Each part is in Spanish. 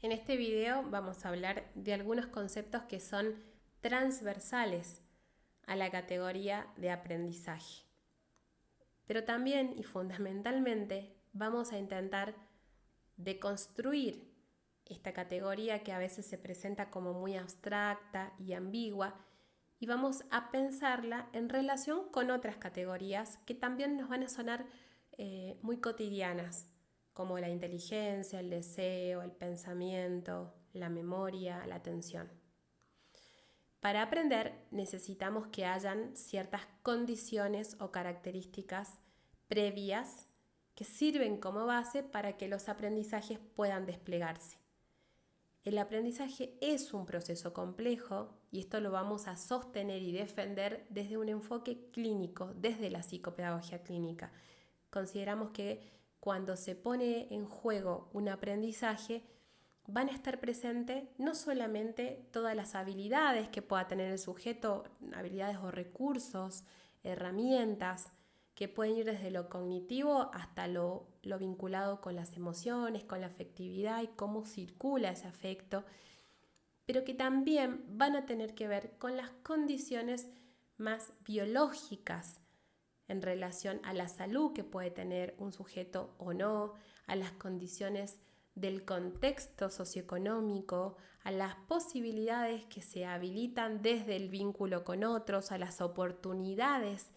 En este video vamos a hablar de algunos conceptos que son transversales a la categoría de aprendizaje. Pero también y fundamentalmente vamos a intentar deconstruir esta categoría que a veces se presenta como muy abstracta y ambigua y vamos a pensarla en relación con otras categorías que también nos van a sonar muy cotidianas, como la inteligencia, el deseo, el pensamiento, la memoria, la atención. Para aprender necesitamos que hayan ciertas condiciones o características previas que sirven como base para que los aprendizajes puedan desplegarse. El aprendizaje es un proceso complejo y esto lo vamos a sostener y defender desde un enfoque clínico, desde la psicopedagogía clínica. Consideramos que cuando se pone en juego un aprendizaje, van a estar presentes no solamente todas las habilidades que pueda tener el sujeto, habilidades o recursos, herramientas, que pueden ir desde lo cognitivo hasta lo vinculado con las emociones, con la afectividad y cómo circula ese afecto, pero que también van a tener que ver con las condiciones más biológicas en relación a la salud que puede tener un sujeto o no, a las condiciones del contexto socioeconómico, a las posibilidades que se habilitan desde el vínculo con otros, a las oportunidades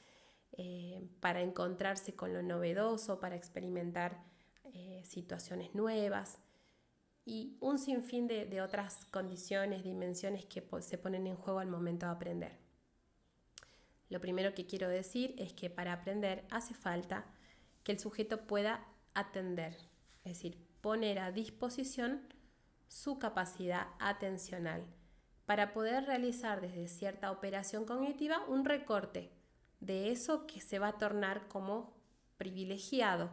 para encontrarse con lo novedoso, para experimentar situaciones nuevas y un sinfín de otras condiciones, dimensiones que se ponen en juego al momento de aprender. Lo primero que quiero decir es que para aprender hace falta que el sujeto pueda atender, es decir, poner a disposición su capacidad atencional para poder realizar desde cierta operación cognitiva un recorte de eso que se va a tornar como privilegiado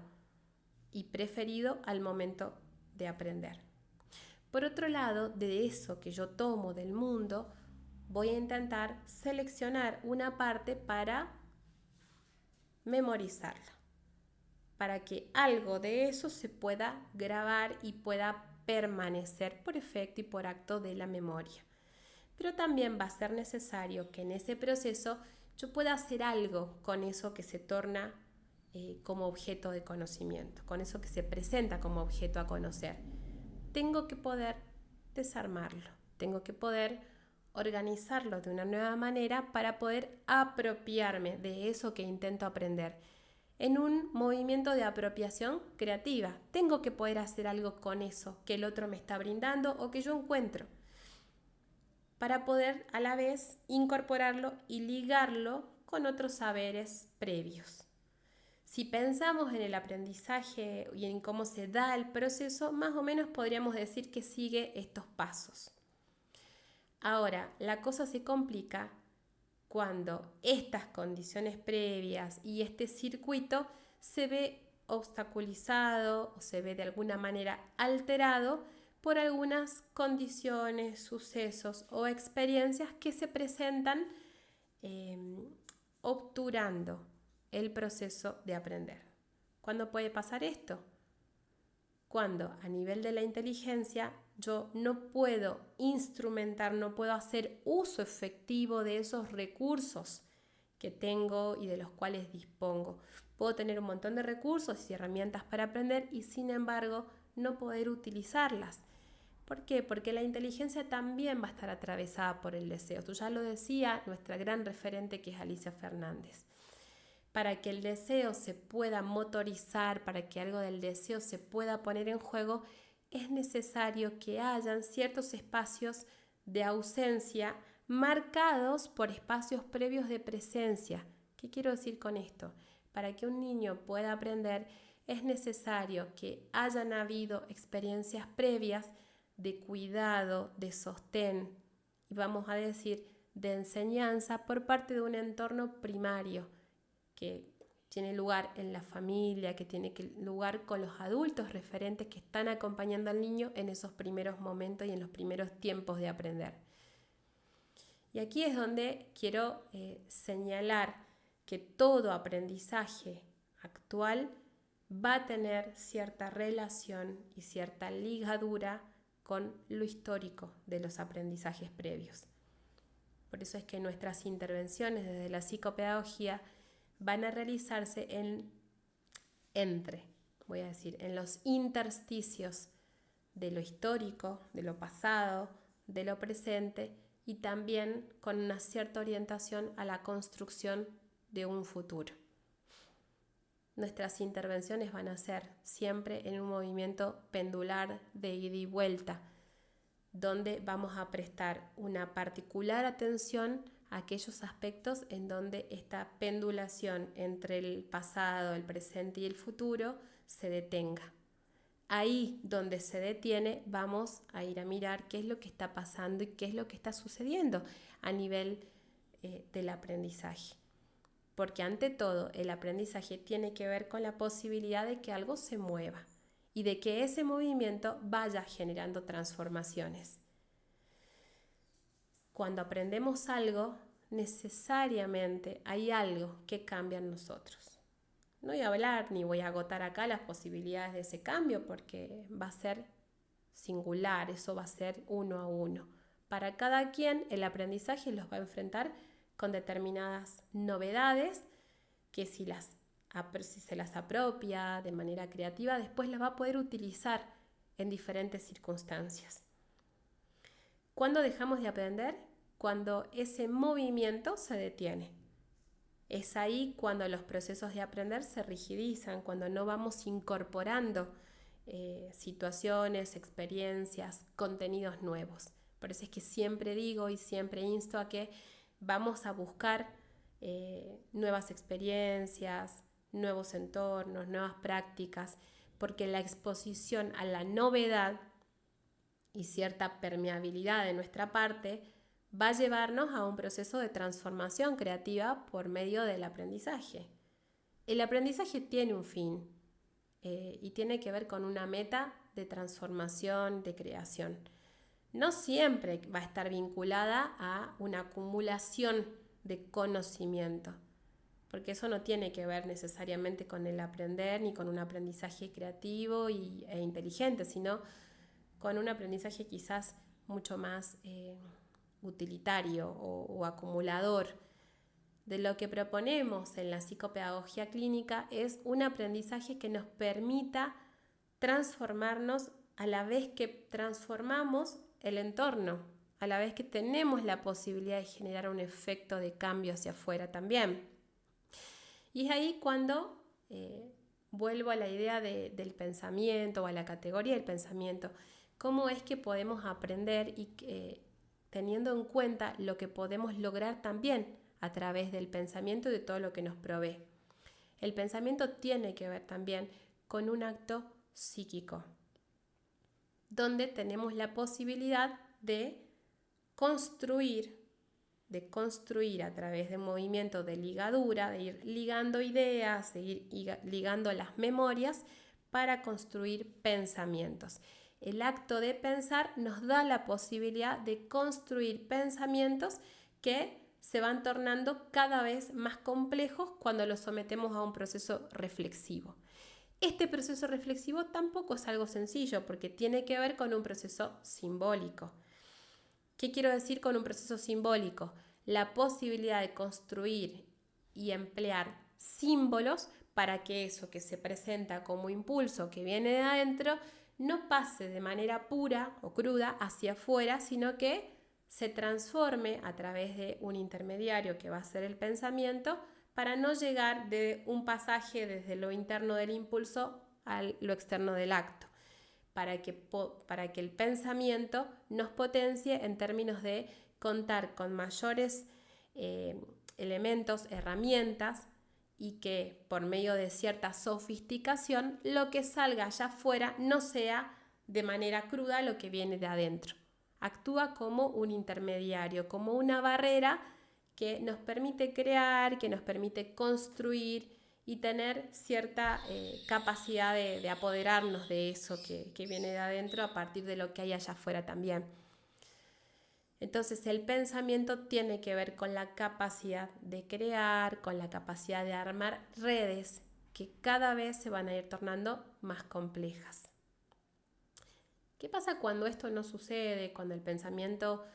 y preferido al momento de aprender. Por otro lado, de eso que yo tomo del mundo, voy a intentar seleccionar una parte para memorizarla, para que algo de eso se pueda grabar y pueda permanecer por efecto y por acto de la memoria. Pero también va a ser necesario que en ese proceso yo pueda hacer algo con eso que se torna como objeto de conocimiento, con eso que se presenta como objeto a conocer. Tengo que poder desarmarlo, tengo que poder organizarlo de una nueva manera para poder apropiarme de eso que intento aprender. En un movimiento de apropiación creativa, tengo que poder hacer algo con eso que el otro me está brindando o que yo encuentro, para poder a la vez incorporarlo y ligarlo con otros saberes previos. Si pensamos en el aprendizaje y en cómo se da el proceso, más o menos podríamos decir que sigue estos pasos. Ahora, la cosa se complica cuando estas condiciones previas y este circuito se ve obstaculizado o se ve de alguna manera alterado por algunas condiciones, sucesos o experiencias que se presentan obturando el proceso de aprender. ¿Cuándo puede pasar esto? Cuando a nivel de la inteligencia yo no puedo instrumentar, no puedo hacer uso efectivo de esos recursos que tengo y de los cuales dispongo. Puedo tener un montón de recursos y herramientas para aprender y sin embargo no poder utilizarlas. ¿Por qué? Porque la inteligencia también va a estar atravesada por el deseo. Tú ya lo decía nuestra gran referente que es Alicia Fernández. Para que el deseo se pueda motorizar, para que algo del deseo se pueda poner en juego, es necesario que hayan ciertos espacios de ausencia marcados por espacios previos de presencia. ¿Qué quiero decir con esto? Para que un niño pueda aprender es necesario que hayan habido experiencias previas de cuidado, de sostén y vamos a decir de enseñanza por parte de un entorno primario que tiene lugar en la familia, que tiene lugar con los adultos referentes que están acompañando al niño en esos primeros momentos y en los primeros tiempos de aprender. Y aquí es donde quiero señalar que todo aprendizaje actual va a tener cierta relación y cierta ligadura con lo histórico de los aprendizajes previos. Por eso es que nuestras intervenciones desde la psicopedagogía van a realizarse en los intersticios de lo histórico, de lo pasado, de lo presente y también con una cierta orientación a la construcción de un futuro. Nuestras intervenciones van a ser siempre en un movimiento pendular de ida y vuelta, donde vamos a prestar una particular atención a aquellos aspectos en donde esta pendulación entre el pasado, el presente y el futuro se detenga. Ahí donde se detiene vamos a ir a mirar qué es lo que está pasando y qué es lo que está sucediendo a nivel del aprendizaje. Porque ante todo el aprendizaje tiene que ver con la posibilidad de que algo se mueva y de que ese movimiento vaya generando transformaciones. Cuando aprendemos algo, necesariamente hay algo que cambia en nosotros. No voy a hablar ni voy a agotar acá las posibilidades de ese cambio porque va a ser singular, eso va a ser uno a uno. Para cada quien el aprendizaje los va a enfrentar con determinadas novedades que si se las apropia de manera creativa, después las va a poder utilizar en diferentes circunstancias. ¿Cuándo dejamos de aprender? Cuando ese movimiento se detiene. Es ahí cuando los procesos de aprender se rigidizan, cuando no vamos incorporando situaciones, experiencias, contenidos nuevos. Por eso es que siempre digo y siempre insto a que vamos a buscar nuevas experiencias, nuevos entornos, nuevas prácticas, porque la exposición a la novedad y cierta permeabilidad de nuestra parte va a llevarnos a un proceso de transformación creativa por medio del aprendizaje. El aprendizaje tiene un fin y tiene que ver con una meta de transformación, de creación. No siempre va a estar vinculada a una acumulación de conocimiento, porque eso no tiene que ver necesariamente con el aprender ni con un aprendizaje creativo e inteligente, sino con un aprendizaje quizás mucho más utilitario o acumulador. De lo que proponemos en la psicopedagogía clínica es un aprendizaje que nos permita transformarnos a la vez que transformamos el entorno, a la vez que tenemos la posibilidad de generar un efecto de cambio hacia afuera también. Y es ahí cuando vuelvo a la idea del pensamiento o a la categoría del pensamiento. ¿Cómo es que podemos aprender y teniendo en cuenta lo que podemos lograr también a través del pensamiento y de todo lo que nos provee? El pensamiento tiene que ver también con un acto psíquico, donde tenemos la posibilidad de construir a través de un movimiento de ligadura, de ir ligando ideas, de ir ligando las memorias para construir pensamientos. El acto de pensar nos da la posibilidad de construir pensamientos que se van tornando cada vez más complejos cuando los sometemos a un proceso reflexivo. Este proceso reflexivo tampoco es algo sencillo porque tiene que ver con un proceso simbólico. ¿Qué quiero decir con un proceso simbólico? La posibilidad de construir y emplear símbolos para que eso que se presenta como impulso que viene de adentro no pase de manera pura o cruda hacia afuera, sino que se transforme a través de un intermediario que va a ser el pensamiento para no llegar de un pasaje desde lo interno del impulso a lo externo del acto. Para que el pensamiento nos potencie en términos de contar con mayores elementos, herramientas y que por medio de cierta sofisticación lo que salga allá afuera no sea de manera cruda lo que viene de adentro. Actúa como un intermediario, como una barrera que nos permite crear, que nos permite construir y tener cierta capacidad de apoderarnos de eso que viene de adentro a partir de lo que hay allá afuera también. Entonces el pensamiento tiene que ver con la capacidad de crear, con la capacidad de armar redes que cada vez se van a ir tornando más complejas. ¿Qué pasa cuando esto no sucede, cuando el pensamiento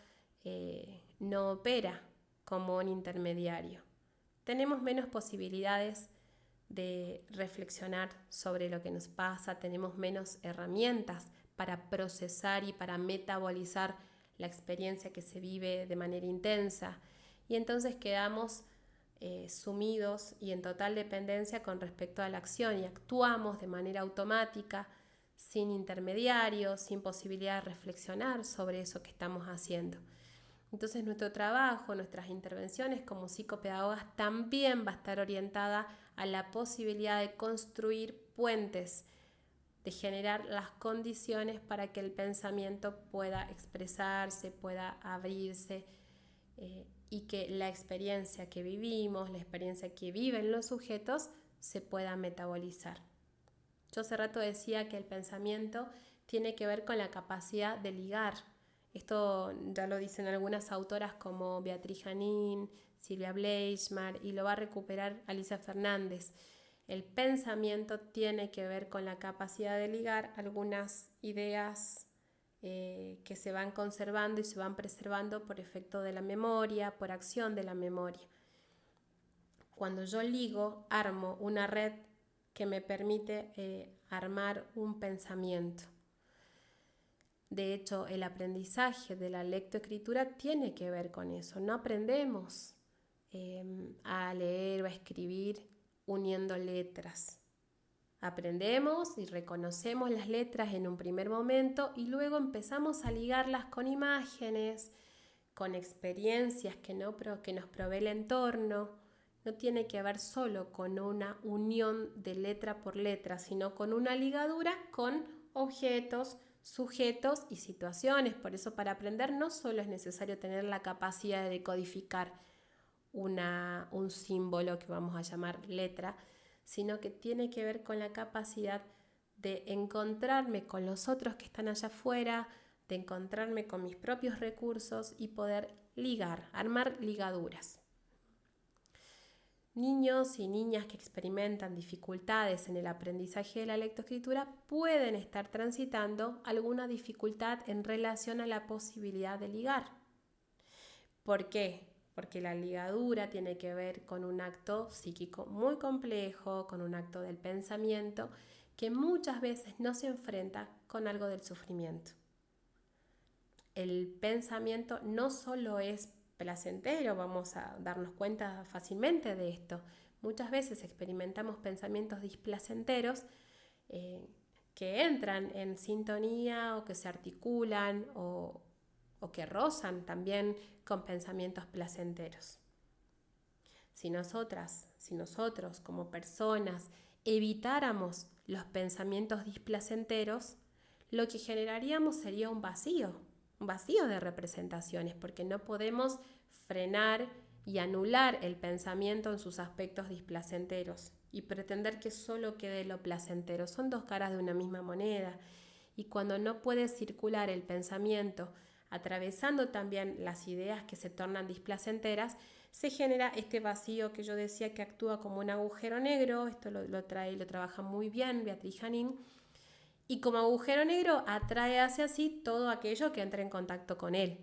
no opera como un intermediario? Tenemos menos posibilidades de reflexionar sobre lo que nos pasa, tenemos menos herramientas para procesar y para metabolizar la experiencia que se vive de manera intensa, y entonces quedamos sumidos y en total dependencia con respecto a la acción y actuamos de manera automática, sin intermediarios, sin posibilidad de reflexionar sobre eso que estamos haciendo. Entonces nuestro trabajo, nuestras intervenciones como psicopedagogas también va a estar orientada a la posibilidad de construir puentes, de generar las condiciones para que el pensamiento pueda expresarse, pueda abrirse, y que la experiencia que vivimos, la experiencia que viven los sujetos, se pueda metabolizar. Yo hace rato decía que el pensamiento tiene que ver con la capacidad de ligar. Esto ya lo dicen algunas autoras como Beatriz Janín, Silvia Bleichmar, y lo va a recuperar Alicia Fernández. El pensamiento tiene que ver con la capacidad de ligar algunas ideas que se van conservando y se van preservando por efecto de la memoria, por acción de la memoria. Cuando yo ligo, armo una red que me permite armar un pensamiento. De hecho, el aprendizaje de la lectoescritura tiene que ver con eso. No aprendemos a leer o a escribir uniendo letras. Aprendemos y reconocemos las letras en un primer momento y luego empezamos a ligarlas con imágenes, con experiencias que nos provee el entorno. No tiene que ver solo con una unión de letra por letra, sino con una ligadura con objetos, sujetos y situaciones. Por eso, para aprender no solo es necesario tener la capacidad de decodificar un símbolo que vamos a llamar letra, sino que tiene que ver con la capacidad de encontrarme con los otros que están allá afuera, de encontrarme con mis propios recursos y poder ligar, armar ligaduras. Niños y niñas que experimentan dificultades en el aprendizaje de la lectoescritura pueden estar transitando alguna dificultad en relación a la posibilidad de ligar. ¿Por qué? Porque la ligadura tiene que ver con un acto psíquico muy complejo, con un acto del pensamiento que muchas veces no se enfrenta con algo del sufrimiento. El pensamiento no solo es placentero, vamos a darnos cuenta fácilmente de esto. Muchas veces experimentamos pensamientos displacenteros que entran en sintonía o que se articulan o que rozan también con pensamientos placenteros. Si nosotros como personas evitáramos los pensamientos displacenteros, lo que generaríamos sería un vacío de representaciones, porque no podemos frenar y anular el pensamiento en sus aspectos displacenteros y pretender que solo quede lo placentero. Son dos caras de una misma moneda, y cuando no puede circular el pensamiento atravesando también las ideas que se tornan displacenteras, se genera este vacío que yo decía que actúa como un agujero negro. Esto lo trabaja muy bien Beatriz Janín, y como agujero negro atrae hacia sí todo aquello que entre en contacto con él.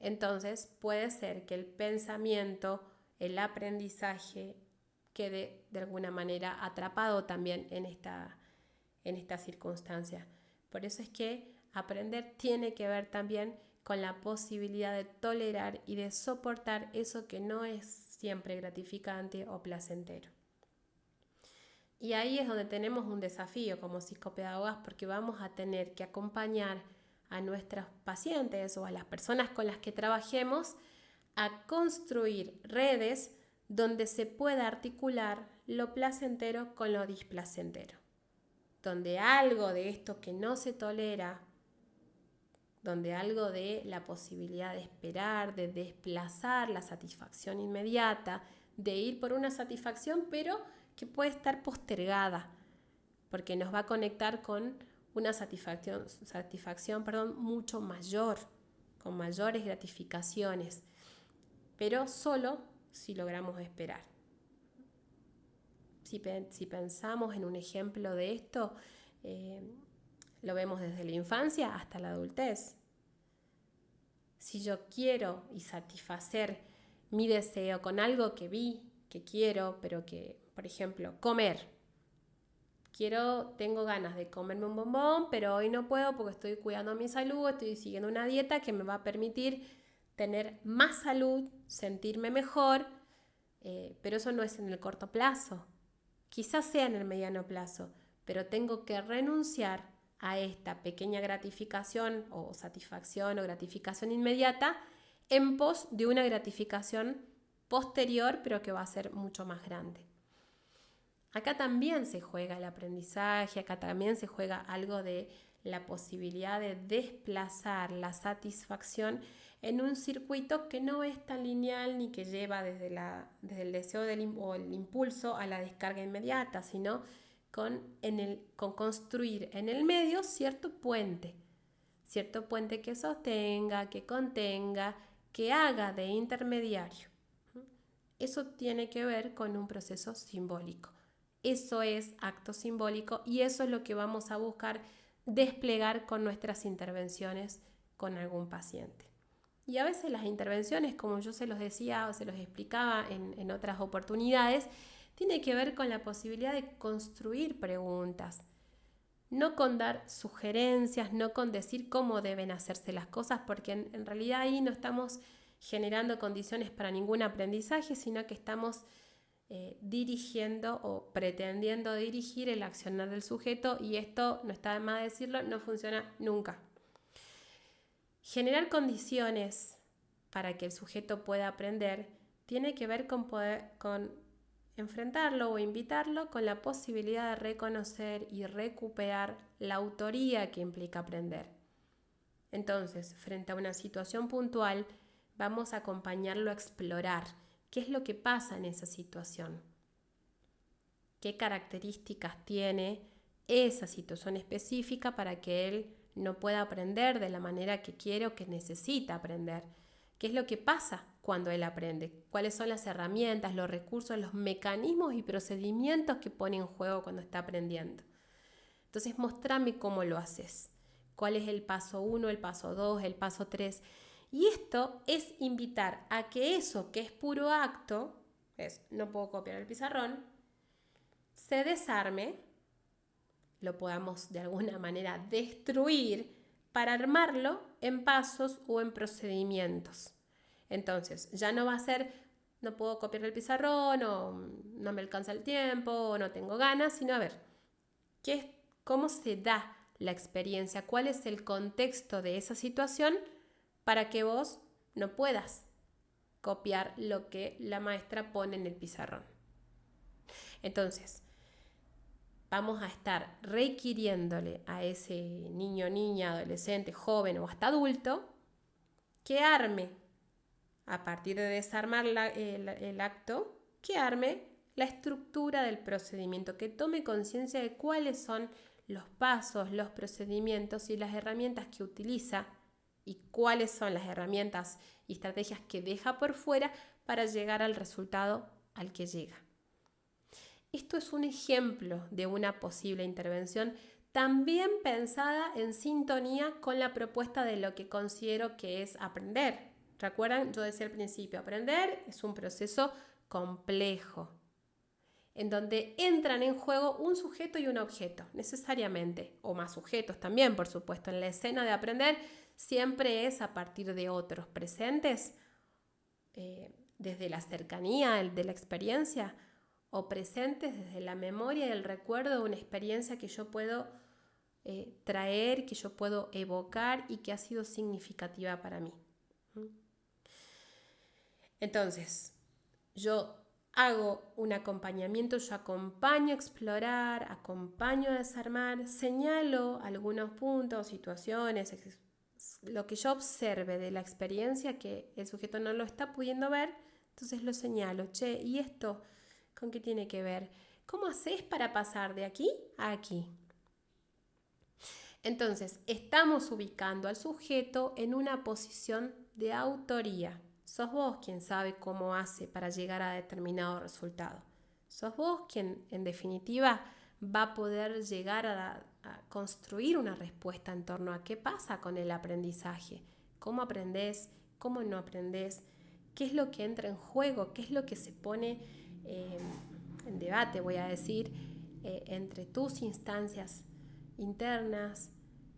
Entonces puede ser que el pensamiento, el aprendizaje, quede de alguna manera atrapado también en esta circunstancia. Por eso es que aprender tiene que ver también con la posibilidad de tolerar y de soportar eso que no es siempre gratificante o placentero. Y ahí es donde tenemos un desafío como psicopedagogas, porque vamos a tener que acompañar a nuestros pacientes o a las personas con las que trabajemos a construir redes donde se pueda articular lo placentero con lo displacentero, donde algo de esto que no se tolera, donde algo de la posibilidad de esperar, de desplazar la satisfacción inmediata, de ir por una satisfacción pero que puede estar postergada, porque nos va a conectar con una satisfacción mucho mayor, con mayores gratificaciones, pero solo si logramos esperar. Si pensamos en un ejemplo de esto, lo vemos desde la infancia hasta la adultez. Si yo quiero y satisfacer mi deseo con algo que vi, que quiero, pero que, por ejemplo, comer. Tengo ganas de comerme un bombón, pero hoy no puedo porque estoy cuidando mi salud, estoy siguiendo una dieta que me va a permitir tener más salud, sentirme mejor, pero eso no es en el corto plazo. Quizás sea en el mediano plazo, pero tengo que renunciar a esta pequeña gratificación o satisfacción o gratificación inmediata en pos de una gratificación posterior, pero que va a ser mucho más grande. Acá también se juega el aprendizaje, acá también se juega algo de la posibilidad de desplazar la satisfacción en un circuito que no es tan lineal ni que lleva desde el deseo o el impulso a la descarga inmediata, sino con construir en el medio cierto puente que sostenga, que contenga, que haga de intermediario. Eso tiene que ver con un proceso simbólico. Eso es acto simbólico y eso es lo que vamos a buscar desplegar con nuestras intervenciones con algún paciente. Y a veces las intervenciones, como yo se los decía o se los explicaba en otras oportunidades, tiene que ver con la posibilidad de construir preguntas, no con dar sugerencias, no con decir cómo deben hacerse las cosas, porque en realidad ahí no estamos generando condiciones para ningún aprendizaje, sino que estamos dirigiendo o pretendiendo dirigir el accionar del sujeto, y esto, no está de más decirlo, no funciona nunca. Generar condiciones para que el sujeto pueda aprender tiene que ver con enfrentarlo o invitarlo con la posibilidad de reconocer y recuperar la autoría que implica aprender. Entonces, frente a una situación puntual, vamos a acompañarlo a explorar qué es lo que pasa en esa situación, qué características tiene esa situación específica para que él no pueda aprender de la manera que quiere o que necesita aprender. ¿Qué es lo que pasa cuando él aprende? ¿Cuáles son las herramientas, los recursos, los mecanismos y procedimientos que pone en juego cuando está aprendiendo? Entonces, mostrame cómo lo haces. ¿Cuál es el paso 1, el paso 2, el paso 3? Y esto es invitar a que eso que es puro acto, no puedo copiar el pizarrón, se desarme, lo podamos de alguna manera destruir para armarlo en pasos o en procedimientos. Entonces, ya no va a ser, no puedo copiar el pizarrón, o no me alcanza el tiempo, o no tengo ganas, sino a ver, ¿cómo se da la experiencia? ¿Cuál es el contexto de esa situación para que vos no puedas copiar lo que la maestra pone en el pizarrón? Entonces, vamos a estar requiriéndole a ese niño, niña, adolescente, joven o hasta adulto que arme, a partir de desarmar el acto, que arme la estructura del procedimiento, que tome conciencia de cuáles son los pasos, los procedimientos y las herramientas que utiliza y cuáles son las herramientas y estrategias que deja por fuera para llegar al resultado al que llega. Esto es un ejemplo de una posible intervención también pensada en sintonía con la propuesta de lo que considero que es aprender. ¿Recuerdan? Yo decía al principio, aprender es un proceso complejo, en donde entran en juego un sujeto y un objeto, necesariamente, o más sujetos también, por supuesto. En la escena de aprender siempre es a partir de otros presentes, desde la cercanía de la experiencia, o presentes desde la memoria y el recuerdo de una experiencia que yo puedo traer, que yo puedo evocar y que ha sido significativa para mí. Entonces, yo hago un acompañamiento, yo acompaño a explorar, acompaño a desarmar, señalo algunos puntos, situaciones, lo que yo observe de la experiencia que el sujeto no lo está pudiendo ver, entonces lo señalo. Che, ¿y esto con qué tiene que ver? ¿Cómo haces para pasar de aquí a aquí? Entonces, estamos ubicando al sujeto en una posición de autoría. Sos vos quien sabe cómo hace para llegar a determinado resultado. Sos vos quien, en definitiva, va a poder llegar a construir una respuesta en torno a qué pasa con el aprendizaje, cómo aprendés, cómo no aprendés, qué es lo que entra en juego, qué es lo que se pone en debate, voy a decir, entre tus instancias internas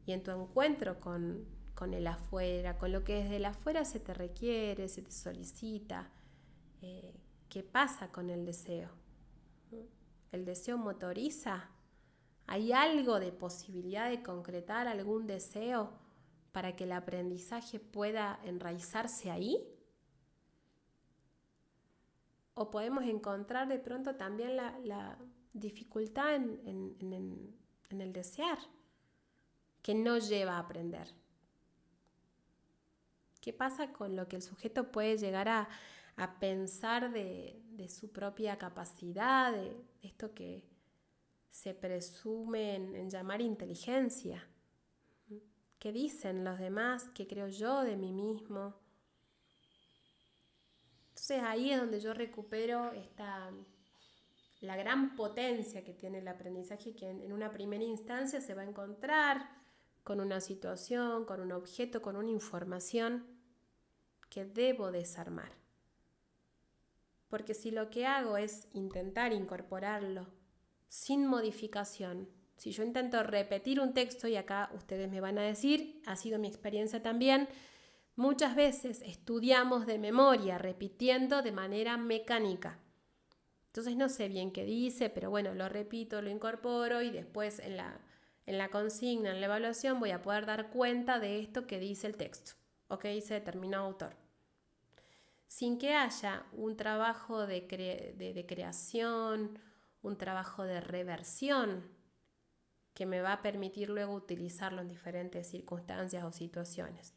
y en tu encuentro con el afuera, con lo que desde el afuera se te requiere, se te solicita. ¿Qué pasa con el deseo? ¿El deseo motoriza? ¿Hay algo de posibilidad de concretar algún deseo para que el aprendizaje pueda enraizarse ahí? ¿O podemos encontrar de pronto también la dificultad en el desear, que no lleva a aprender? ¿Qué pasa con lo que el sujeto puede llegar a pensar de su propia capacidad, de esto que se presume en llamar inteligencia? ¿Qué dicen los demás? ¿Qué creo yo de mí mismo? Entonces ahí es donde yo recupero la gran potencia que tiene el aprendizaje, que en una primera instancia se va a encontrar con una situación, con un objeto, con una información que debo desarmar. Porque si lo que hago es intentar incorporarlo sin modificación, si yo intento repetir un texto, y acá ustedes me van a decir, ha sido mi experiencia también, muchas veces estudiamos de memoria, repitiendo de manera mecánica. Entonces no sé bien qué dice, pero bueno, lo repito, lo incorporo y después en la consigna, en la evaluación, voy a poder dar cuenta de esto que dice el texto o que dice determinado autor. Sin que haya un trabajo de creación, un trabajo de reversión que me va a permitir luego utilizarlo en diferentes circunstancias o situaciones.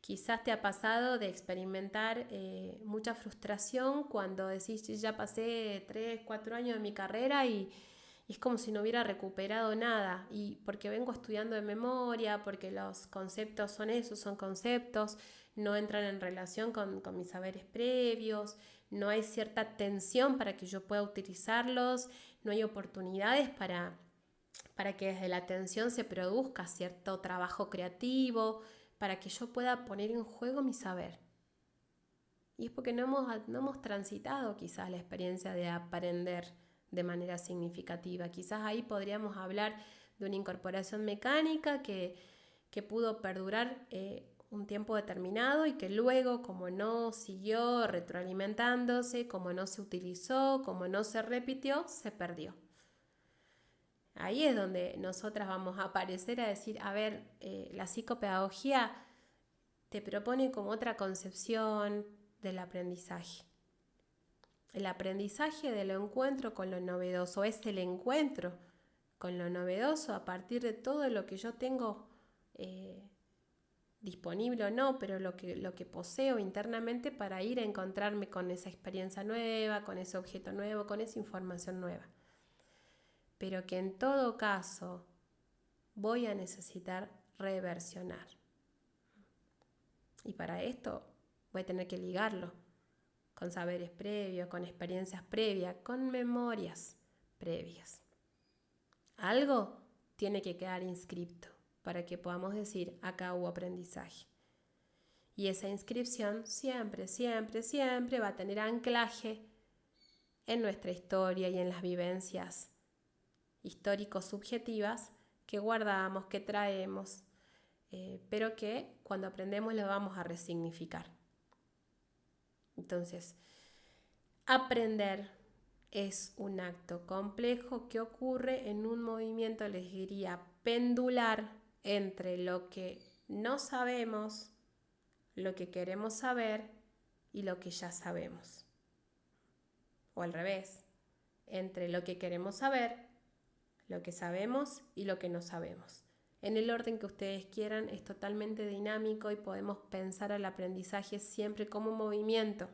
Quizás te ha pasado de experimentar mucha frustración cuando decís, ya pasé 3, 4 años de mi carrera y es como si no hubiera recuperado nada, y porque vengo estudiando de memoria, porque los conceptos son esos, son conceptos, no entran en relación con mis saberes previos, no hay cierta tensión para que yo pueda utilizarlos, no hay oportunidades para que desde la atención se produzca cierto trabajo creativo, para que yo pueda poner en juego mi saber. Y es porque no hemos transitado quizás la experiencia de aprender de manera significativa. Quizás ahí podríamos hablar de una incorporación mecánica que pudo perdurar un tiempo determinado y que luego, como no siguió retroalimentándose, como no se utilizó, como no se repitió, se perdió. Ahí es donde nosotras vamos a aparecer a decir, a ver, la psicopedagogía te propone como otra concepción del aprendizaje. El aprendizaje del encuentro con lo novedoso es el encuentro con lo novedoso a partir de todo lo que yo tengo disponible o no, pero lo que poseo internamente para ir a encontrarme con esa experiencia nueva, con ese objeto nuevo, con esa información nueva. Pero que en todo caso voy a necesitar reversionar. Y para esto voy a tener que ligarlo con saberes previos, con experiencias previas, con memorias previas. Algo tiene que quedar inscripto para que podamos decir, acá hubo aprendizaje. Y esa inscripción siempre, siempre, siempre va a tener anclaje en nuestra historia y en las vivencias histórico-subjetivas que guardamos, que traemos, pero que cuando aprendemos lo vamos a resignificar. Entonces, aprender es un acto complejo que ocurre en un movimiento, les diría, pendular entre lo que no sabemos, lo que queremos saber y lo que ya sabemos. O al revés, entre lo que queremos saber, lo que sabemos y lo que no sabemos. En el orden que ustedes quieran, es totalmente dinámico y podemos pensar al aprendizaje siempre como un movimiento.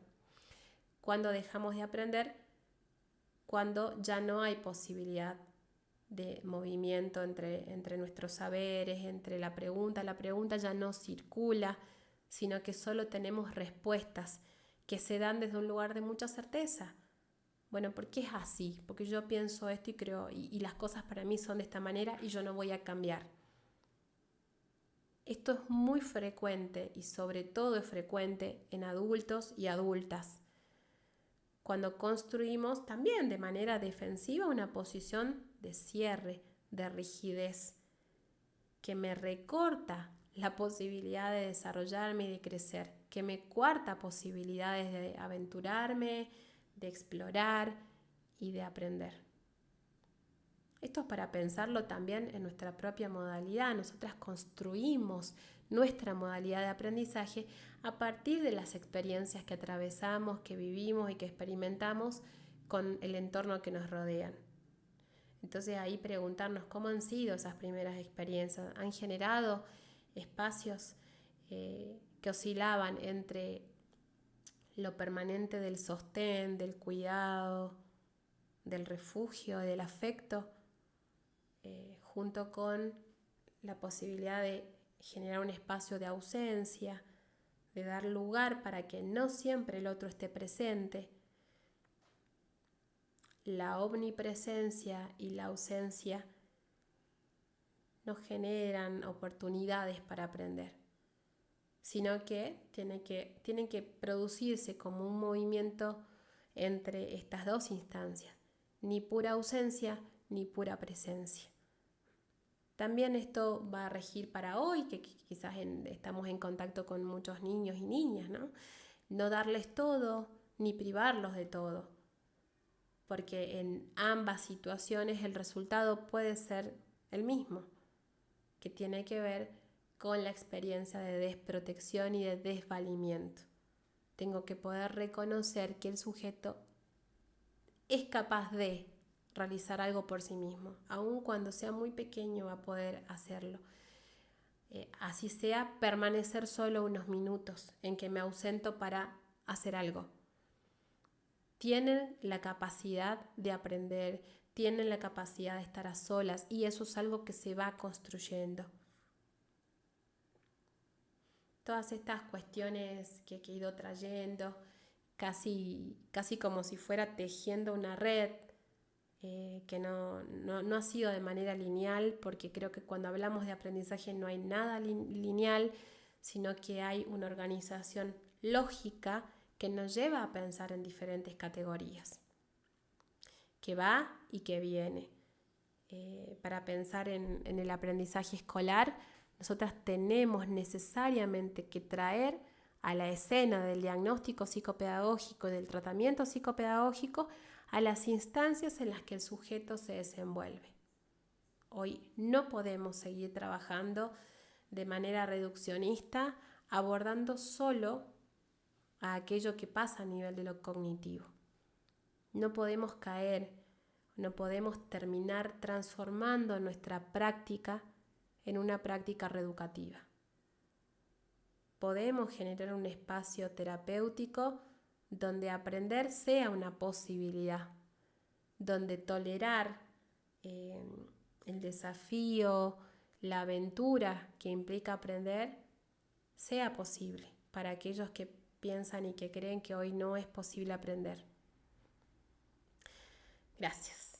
Cuando dejamos de aprender, cuando ya no hay posibilidad de movimiento entre nuestros saberes, entre la pregunta ya no circula, sino que solo tenemos respuestas que se dan desde un lugar de mucha certeza. Bueno, ¿por qué es así? Porque yo pienso esto y creo, y las cosas para mí son de esta manera y yo no voy a cambiar. Esto es muy frecuente y sobre todo es frecuente en adultos y adultas. Cuando construimos también de manera defensiva una posición de cierre, de rigidez, que me recorta la posibilidad de desarrollarme y de crecer, que me coarta posibilidades de aventurarme, de explorar y de aprender. Esto es para pensarlo también en nuestra propia modalidad. Nosotras construimos nuestra modalidad de aprendizaje a partir de las experiencias que atravesamos, que vivimos y que experimentamos con el entorno que nos rodean. Entonces ahí preguntarnos cómo han sido esas primeras experiencias. ¿Han generado espacios que oscilaban entre lo permanente del sostén, del cuidado, del refugio, del afecto, junto con la posibilidad de generar un espacio de ausencia, de dar lugar para que no siempre el otro esté presente? La omnipresencia y la ausencia no generan oportunidades para aprender, sino que tienen que producirse como un movimiento entre estas dos instancias, ni pura ausencia ni pura presencia. También esto va a regir para hoy, que quizás estamos en contacto con muchos niños y niñas, ¿no? No darles todo ni privarlos de todo, porque en ambas situaciones el resultado puede ser el mismo, que tiene que ver con la experiencia de desprotección y de desvalimiento. Tengo que poder reconocer que el sujeto es capaz de realizar algo por sí mismo, aun cuando sea muy pequeño va a poder hacerlo. Así sea permanecer solo unos minutos en que me ausento para hacer algo. Tienen la capacidad de aprender, tienen la capacidad de estar a solas y eso es algo que se va construyendo. Todas estas cuestiones que he ido trayendo, casi como si fuera tejiendo una red, que no ha sido de manera lineal, porque creo que cuando hablamos de aprendizaje no hay nada lineal, sino que hay una organización lógica que nos lleva a pensar en diferentes categorías, que va y que viene. Para pensar en el aprendizaje escolar, nosotras tenemos necesariamente que traer a la escena del diagnóstico psicopedagógico y del tratamiento psicopedagógico a las instancias en las que el sujeto se desenvuelve. Hoy no podemos seguir trabajando de manera reduccionista, abordando solo a aquello que pasa a nivel de lo cognitivo. No podemos caer, no podemos terminar transformando nuestra práctica en una práctica reeducativa. Podemos generar un espacio terapéutico donde aprender sea una posibilidad, donde tolerar el desafío, la aventura que implica aprender sea posible para aquellos que piensan y que creen que hoy no es posible aprender. Gracias.